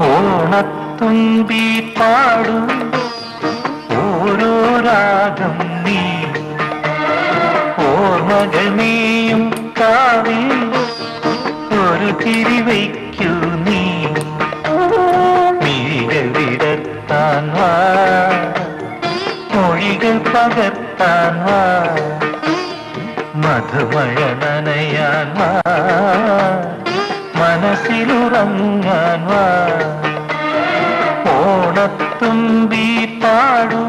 ഓണത്തുമ്പി പാടും ഓരോ രാഗം നീ ഓർമ്മകമേയും കാവിൽ ഒരു തിരി വയ്ക്കൂ നീ മിഴികൾ വിടർത്താൻ വാ മൊഴികൾ പകർത്താൻ വാ മധുമഴ നനയാൻ വാ മനസ്സിലുറങ്ങാൻ വാ ഓണത്തുമ്പി പാടൂ